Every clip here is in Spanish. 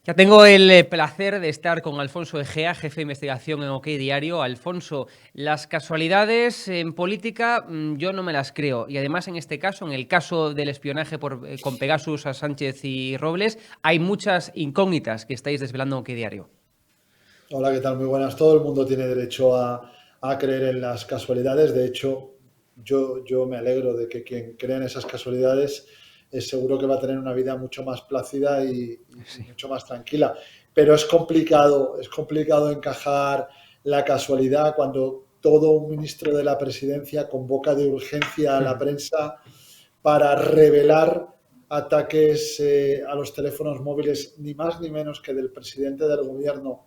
Ya tengo el placer de estar con Alfonso Egea, jefe de investigación en OK Diario. Alfonso, las casualidades en política yo no me las creo. Y además en este caso, en el caso del espionaje con Pegasus a Sánchez y Robles, hay muchas incógnitas que estáis desvelando en OK Diario. Hola, ¿qué tal? Muy buenas. Todo el mundo tiene derecho a creer en las casualidades. De hecho, yo me alegro de que quien crea en esas casualidades es seguro que va a tener una vida mucho más plácida y Sí. mucho más tranquila. Pero es complicado encajar la casualidad cuando todo un ministro de la presidencia convoca de urgencia a la prensa para revelar ataques a los teléfonos móviles, ni más ni menos que del presidente del gobierno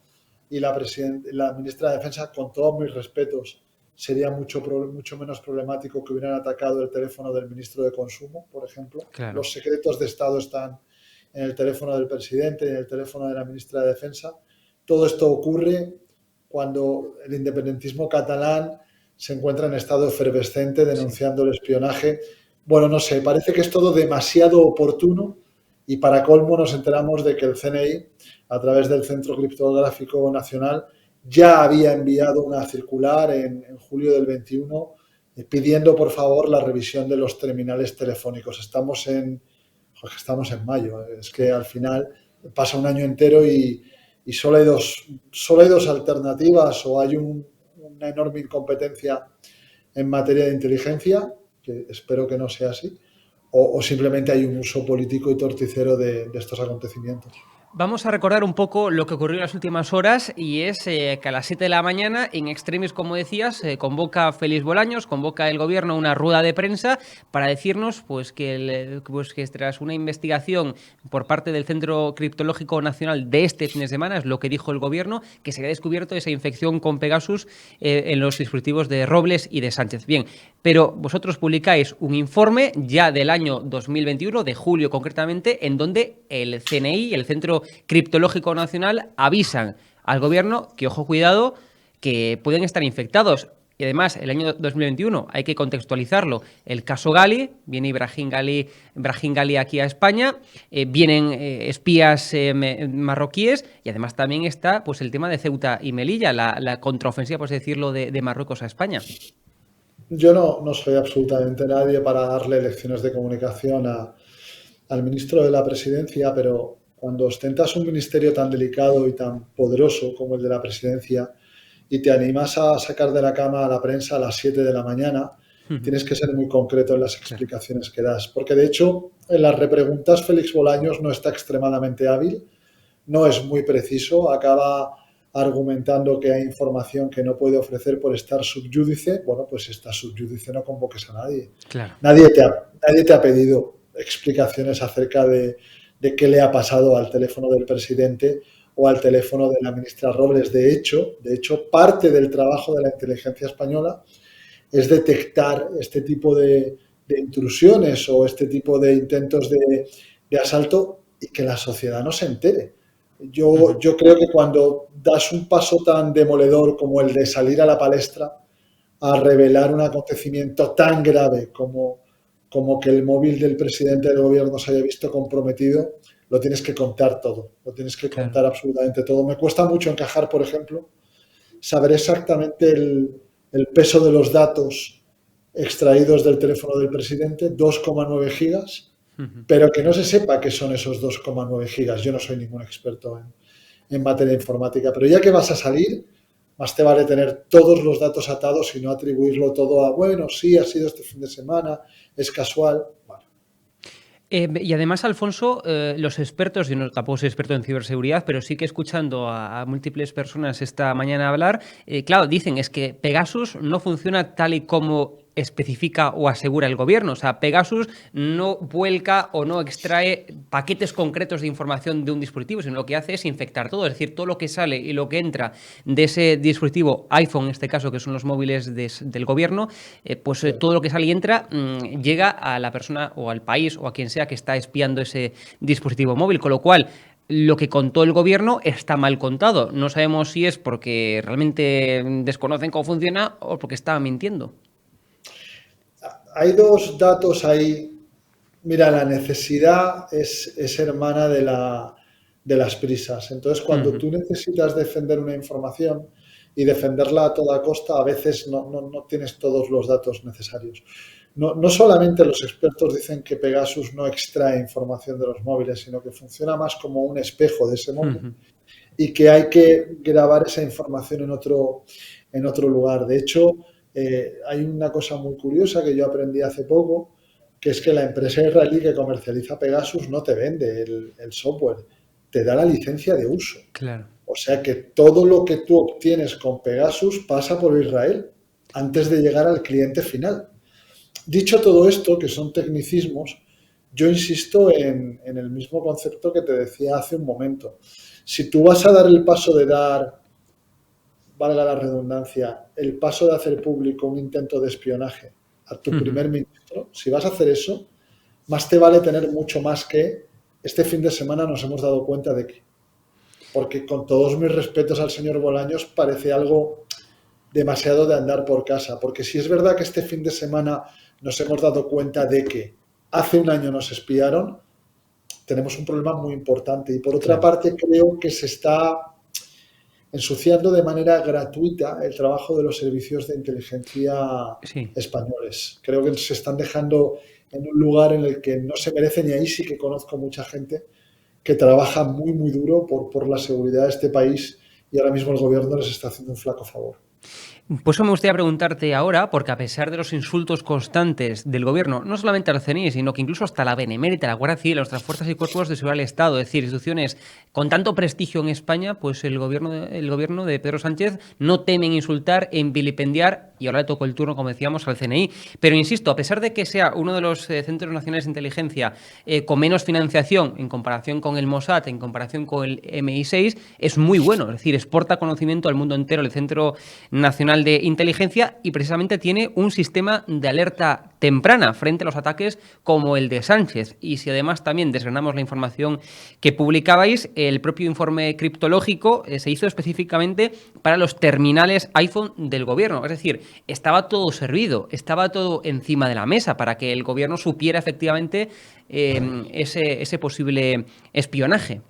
y la ministra de Defensa. Con todos mis respetos, sería mucho menos problemático que hubieran atacado el teléfono del ministro de Consumo, por ejemplo. Claro. Los secretos de Estado están en el teléfono del presidente y en el teléfono de la ministra de Defensa. Todo esto ocurre cuando el independentismo catalán se encuentra en estado efervescente Sí. denunciando el espionaje. Bueno, no sé, parece que es todo demasiado oportuno y para colmo nos enteramos de que el CNI, a través del Centro Criptográfico Nacional, ya había enviado una circular en julio del 21 pidiendo por favor la revisión de los terminales telefónicos. Estamos en mayo, es que Claro. al final pasa un año entero y solo hay dos alternativas: o hay una enorme incompetencia en materia de inteligencia, que espero que no sea así, o simplemente hay un uso político y torticero de estos acontecimientos. Vamos a recordar un poco lo que ocurrió en las últimas horas y es que a las 7 de la mañana, en extremis, como decías, convoca Félix Bolaños, convoca el gobierno una rueda de prensa para decirnos que tras una investigación por parte del Centro Criptológico Nacional de este fin de semana, es lo que dijo el gobierno, que se había descubierto esa infección con Pegasus en los dispositivos de Robles y de Sánchez. Bien, pero vosotros publicáis un informe ya del año 2021, de julio concretamente, en donde el CNI, el Centro Criptológico Nacional, avisan al gobierno que, ojo, cuidado, que pueden estar infectados. Y además, el año 2021 hay que contextualizarlo. El caso Gali, viene Brahim Gali aquí a España, vienen espías marroquíes y además también está pues el tema de Ceuta y Melilla, la contraofensiva, por así decirlo, de Marruecos a España. Yo no soy absolutamente nadie para darle lecciones de comunicación al ministro de la Presidencia, pero cuando ostentas un ministerio tan delicado y tan poderoso como el de la Presidencia y te animas a sacar de la cama a la prensa a las 7 de la mañana, tienes que ser muy concreto en las Claro. explicaciones que das. Porque de hecho, en las repreguntas Félix Bolaños no está extremadamente hábil, no es muy preciso, acaba argumentando que hay información que no puede ofrecer por estar subyúdice. Bueno, pues si estás subyúdice no convoques a nadie. Claro. Nadie te ha pedido explicaciones acerca de qué le ha pasado al teléfono del presidente o al teléfono de la ministra Robles. De hecho, parte del trabajo de la inteligencia española es detectar este tipo de intrusiones o este tipo de intentos de asalto y que la sociedad no se entere. Yo creo que cuando das un paso tan demoledor como el de salir a la palestra a revelar un acontecimiento tan grave como que el móvil del presidente del gobierno se haya visto comprometido, lo tienes que contar todo, lo tienes que Claro. contar absolutamente todo. Me cuesta mucho encajar, por ejemplo, saber exactamente el peso de los datos extraídos del teléfono del presidente, 2,9 gigas, pero que no se sepa qué son esos 2,9 gigas. Yo no soy ningún experto en materia informática, pero ya que vas a salir, más te vale tener todos los datos atados y no atribuirlo todo a, bueno, sí, ha sido este fin de semana, es casual. Bueno, Y además, Alfonso, los expertos, yo no, tampoco soy experto en ciberseguridad, pero sí que escuchando a múltiples personas esta mañana hablar, claro, dicen es que Pegasus no funciona tal y como especifica o asegura el gobierno. O sea, Pegasus no vuelca o no extrae paquetes concretos de información de un dispositivo, sino lo que hace es infectar todo. Es decir, todo lo que sale y lo que entra de ese dispositivo, iPhone en este caso, que son los móviles del gobierno, sí. todo lo que sale y entra llega a la persona o al país o a quien sea que está espiando ese dispositivo móvil. Con lo cual, lo que contó el gobierno está mal contado. No sabemos si es porque realmente desconocen cómo funciona o porque estaban mintiendo. Hay dos datos ahí. Mira, la necesidad es hermana de las prisas. Entonces, cuando tú necesitas defender una información y defenderla a toda costa, a veces no tienes todos los datos necesarios. No solamente los expertos dicen que Pegasus no extrae información de los móviles, sino que funciona más como un espejo de ese móvil y que hay que grabar esa información en otro lugar. De hecho, hay una cosa muy curiosa que yo aprendí hace poco, que es que la empresa israelí que comercializa Pegasus no te vende el software, te da la licencia de uso. Claro. O sea que todo lo que tú obtienes con Pegasus pasa por Israel antes de llegar al cliente final. Dicho todo esto, que son tecnicismos, yo insisto en el mismo concepto que te decía hace un momento. Si tú vas a dar el paso de dar, valga la redundancia, el paso de hacer público un intento de espionaje a tu primer ministro, si vas a hacer eso, más te vale tener mucho más que este fin de semana nos hemos dado cuenta de que. Porque con todos mis respetos al señor Bolaños parece algo demasiado de andar por casa. Porque si es verdad que este fin de semana nos hemos dado cuenta de que hace un año nos espiaron, tenemos un problema muy importante. Y por otra parte, creo que se está ensuciando de manera gratuita el trabajo de los servicios de inteligencia españoles. Creo que se están dejando en un lugar en el que no se merecen, y ahí sí que conozco mucha gente que trabaja muy, muy duro por la seguridad de este país, y ahora mismo el gobierno les está haciendo un flaco favor. Pues eso me gustaría preguntarte ahora, porque a pesar de los insultos constantes del gobierno, no solamente al CNI, sino que incluso hasta la Benemérita, la Guardia Civil, nuestras fuerzas y cuerpos de seguridad del Estado, es decir, instituciones con tanto prestigio en España, pues el gobierno de Pedro Sánchez no temen insultar, en vilipendiar, y ahora le tocó el turno, como decíamos, al CNI. Pero insisto, a pesar de que sea uno de los centros nacionales de inteligencia con menos financiación en comparación con el Mossad, en comparación con el MI6, es muy bueno, es decir, exporta conocimiento al mundo entero, el Centro Nacional de Inteligencia, y precisamente tiene un sistema de alerta temprana frente a los ataques como el de Sánchez. Y si además también desgranamos la información que publicabais, el propio informe criptológico se hizo específicamente para los terminales iPhone del gobierno. Es decir, estaba todo servido, estaba todo encima de la mesa para que el gobierno supiera efectivamente ese posible espionaje.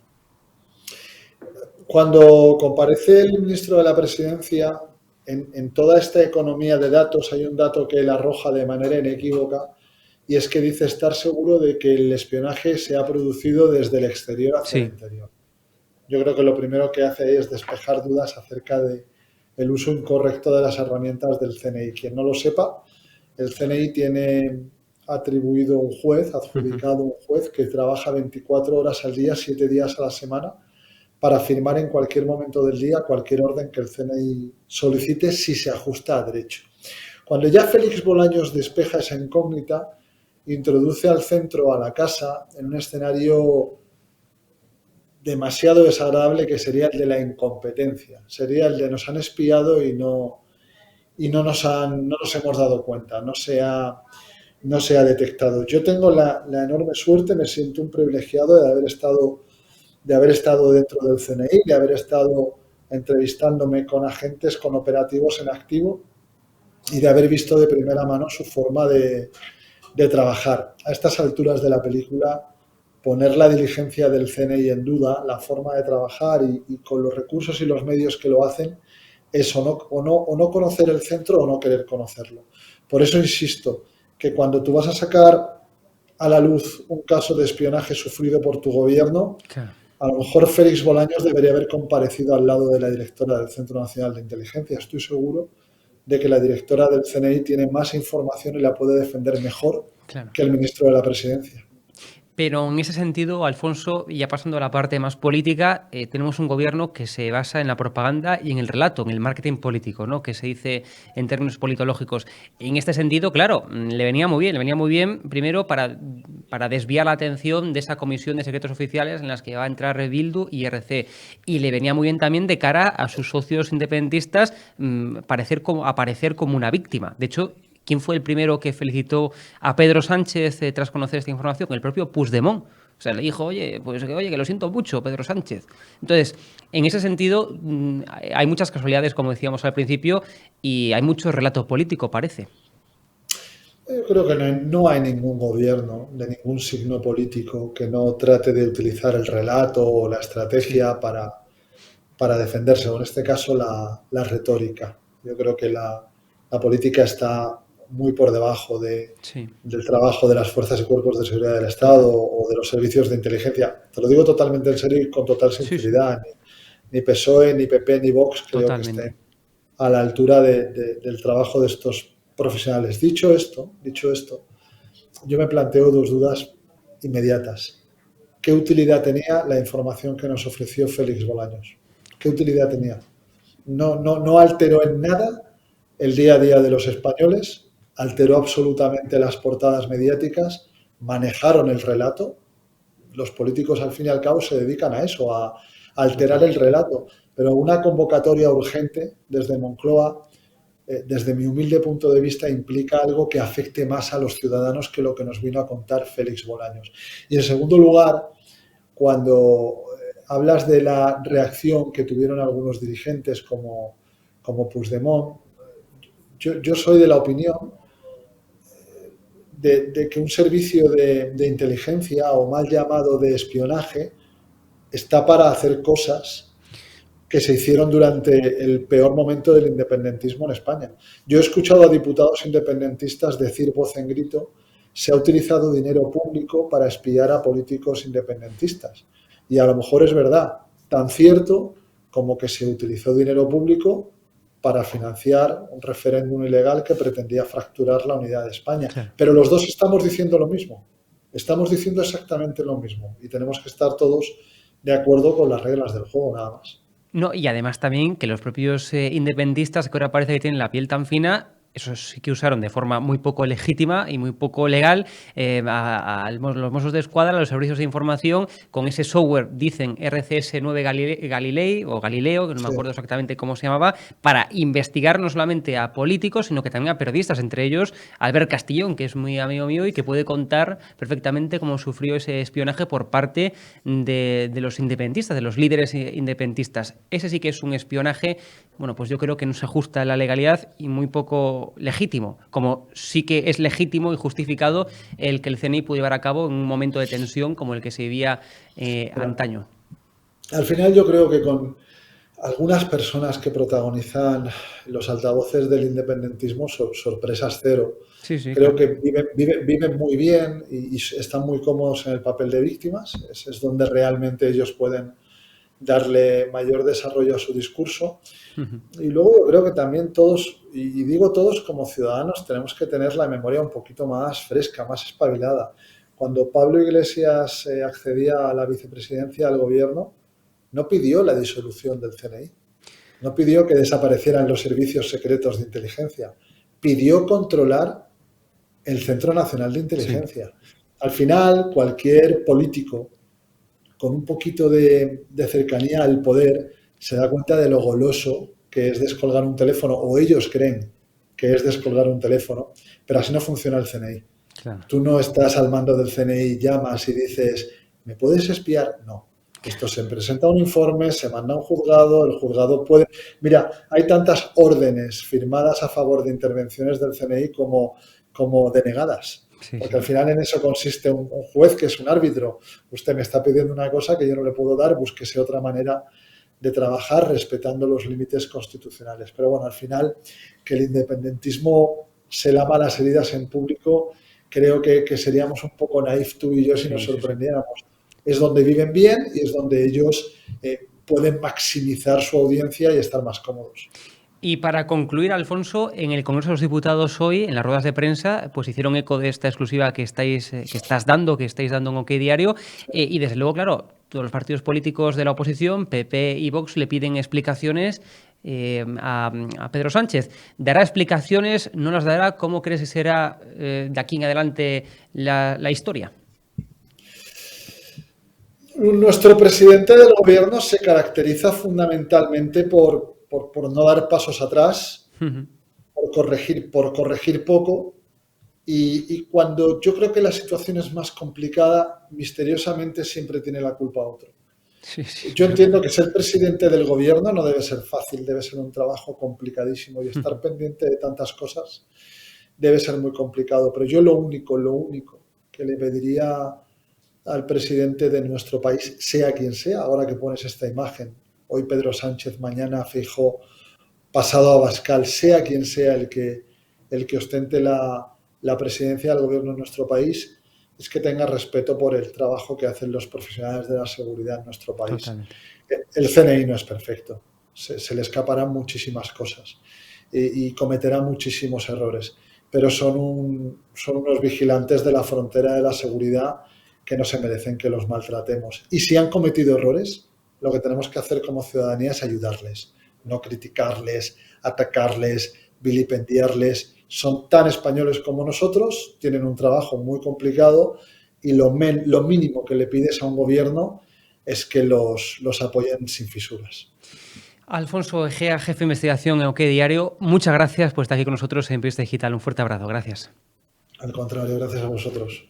Cuando comparece el ministro de la Presidencia, en toda esta economía de datos hay un dato que él arroja de manera inequívoca, y es que dice estar seguro de que el espionaje se ha producido desde el exterior hacia el interior. Yo creo que lo primero que hace ahí es despejar dudas acerca del uso incorrecto de las herramientas del CNI. Quien no lo sepa, el CNI tiene atribuido un juez, adjudicado un juez que trabaja 24 horas al día, 7 días a la semana, para firmar en cualquier momento del día cualquier orden que el CNI solicite si se ajusta a derecho. Cuando ya Félix Bolaños despeja esa incógnita, introduce al centro, a la casa, en un escenario demasiado desagradable, que sería el de la incompetencia. Sería el de nos han espiado y no nos hemos dado cuenta, no se ha detectado. Yo tengo la enorme suerte, me siento un privilegiado de haber estado dentro del CNI, de haber estado entrevistándome con agentes, con operativos en activo, y de haber visto de primera mano su forma de trabajar. A estas alturas de la película, poner la diligencia del CNI en duda, la forma de trabajar y con los recursos y los medios que lo hacen, es o no conocer el centro o no querer conocerlo. Por eso insisto que cuando tú vas a sacar a la luz un caso de espionaje sufrido por tu gobierno, a lo mejor Félix Bolaños debería haber comparecido al lado de la directora del Centro Nacional de Inteligencia. Estoy seguro de que la directora del CNI tiene más información y la puede defender mejor que el ministro de la Presidencia. Pero en ese sentido, Alfonso, ya pasando a la parte más política, tenemos un gobierno que se basa en la propaganda y en el relato, en el marketing político, ¿no? Que se dice en términos politológicos. En este sentido, claro, le venía muy bien primero para desviar la atención de esa comisión de secretos oficiales en las que va a entrar Bildu y RC. Y le venía muy bien también de cara a sus socios independentistas aparecer como una víctima. De hecho, ¿quién fue el primero que felicitó a Pedro Sánchez tras conocer esta información? El propio Puigdemont. O sea, le dijo, oye, que lo siento mucho, Pedro Sánchez. Entonces, en ese sentido, hay muchas casualidades, como decíamos al principio, y hay mucho relato político, parece. Yo creo que no hay ningún gobierno de ningún signo político que no trate de utilizar el relato o la Sí, estrategia para defenderse, o en este caso la retórica. Yo creo que la política está muy por debajo sí, del trabajo de las fuerzas y cuerpos de seguridad del Estado totalmente. o de los servicios de inteligencia. Te lo digo totalmente en serio y con total Sí, sí, sinceridad. Ni PSOE, ni PP, ni Vox creo que estén totalmente. a la altura del trabajo de estos profesionales. Dicho esto, yo me planteo dos dudas inmediatas. ¿Qué utilidad tenía la información que nos ofreció Félix Bolaños? ¿Qué utilidad tenía? No alteró en nada el día a día de los españoles, alteró absolutamente las portadas mediáticas, manejaron el relato. Los políticos, al fin y al cabo, se dedican a eso, a alterar Total. el relato. Pero una convocatoria urgente desde Moncloa, desde mi humilde punto de vista, implica algo que afecte más a los ciudadanos que lo que nos vino a contar Félix Bolaños. Y en segundo lugar, cuando hablas de la reacción que tuvieron algunos dirigentes como Puigdemont, yo soy de la opinión de que un servicio de inteligencia o mal llamado de espionaje está para hacer cosas que se hicieron durante el peor momento del independentismo en España. Yo he escuchado a diputados independentistas decir voz en grito: se ha utilizado dinero público para espiar a políticos independentistas. Y a lo mejor es verdad, tan cierto como que se utilizó dinero público para financiar un referéndum ilegal que pretendía fracturar la unidad de España. Claro. Pero los dos estamos diciendo lo mismo. Estamos diciendo exactamente lo mismo y tenemos que estar todos de acuerdo con las reglas del juego, nada más. No, y además también que los propios independentistas que ahora parece que tienen la piel tan fina, eso sí que usaron de forma muy poco legítima y muy poco legal los Mossos de Escuadra, a los servicios de información, con ese software, dicen RCS 9 Galilei o Galileo, que no me Sí. acuerdo exactamente cómo se llamaba, para investigar no solamente a políticos, sino que también a periodistas, entre ellos Albert Castillón, que es muy amigo mío y que puede contar perfectamente cómo sufrió ese espionaje por parte de los independentistas, de los líderes independentistas. Ese sí que es un espionaje, bueno, pues yo creo que no se ajusta a la legalidad y muy poco legítimo, como sí que es legítimo y justificado el que el CNI pudo llevar a cabo en un momento de tensión como el que se vivía Mira, antaño. al final yo creo que con algunas personas que protagonizan los altavoces del independentismo, sorpresas cero. Sí, sí, Creo claro. que viven muy bien y están muy cómodos en el papel de víctimas. Ese es donde realmente ellos pueden darle mayor desarrollo a su discurso. Y luego yo creo que también todos, y digo todos como ciudadanos, tenemos que tener la memoria un poquito más fresca, más espabilada. Cuando Pablo Iglesias accedía a la vicepresidencia del gobierno, no pidió la disolución del CNI, no pidió que desaparecieran los servicios secretos de inteligencia, pidió controlar el Centro Nacional de Sí, Inteligencia. Al final, cualquier político con un poquito de cercanía al poder se da cuenta de lo goloso que es descolgar un teléfono, o ellos creen que es descolgar un teléfono, pero así no funciona el CNI. claro. Tú no estás al mando del CNI, llamas y dices, ¿me puedes espiar? No. Esto se presenta un informe, se manda a un juzgado, el juzgado puede... Mira, hay tantas órdenes firmadas a favor de intervenciones del CNI como denegadas. Sí, Porque al sí. final en eso consiste un juez que es un árbitro. Usted me está pidiendo una cosa que yo no le puedo dar, búsquese otra manera de trabajar respetando los límites constitucionales. Pero bueno, al final que el independentismo se lama las heridas en público, creo que seríamos un poco naif tú y yo si nos Sí, sí, sí. sorprendiéramos. Es donde viven bien y es donde ellos pueden maximizar su audiencia y estar más cómodos. Y para concluir, Alfonso, en el Congreso de los Diputados hoy, en las ruedas de prensa, pues hicieron eco de esta exclusiva que estáis dando en OK Diario, y desde luego, claro, todos los partidos políticos de la oposición, PP y Vox, le piden explicaciones a Pedro Sánchez. ¿Dará explicaciones? ¿No las dará? ¿Cómo crees que será de aquí en adelante la historia? Nuestro presidente del gobierno se caracteriza fundamentalmente por no dar pasos atrás, por corregir poco. Y cuando yo creo que la situación es más complicada, misteriosamente siempre tiene la culpa otro. Sí, sí, Yo es verdad. entiendo que ser presidente del gobierno no debe ser fácil, debe ser un trabajo complicadísimo y estar pendiente de tantas cosas. debe ser muy complicado. Pero yo lo único que le pediría al presidente de nuestro país, sea quien sea, ahora que pones esta imagen, hoy Pedro Sánchez, mañana Feijóo, pasado Abascal, sea quien sea el que ostente la presidencia del gobierno de nuestro país, es que tenga respeto por el trabajo que hacen los profesionales de la seguridad en nuestro país. Totalmente. El CNI no es perfecto, se le escaparán muchísimas cosas y cometerá muchísimos errores, pero son unos vigilantes de la frontera de la seguridad que no se merecen que los maltratemos. Y si han cometido errores, lo que tenemos que hacer como ciudadanía es ayudarles, no criticarles, atacarles, vilipendiarles. Son tan españoles como nosotros, tienen un trabajo muy complicado y lo mínimo que le pides a un gobierno es que los apoyen sin fisuras. Alfonso Egea, jefe de investigación en OK Diario, muchas gracias por estar aquí con nosotros en Periodista Digital. Un fuerte abrazo. Gracias. Al contrario, gracias a vosotros.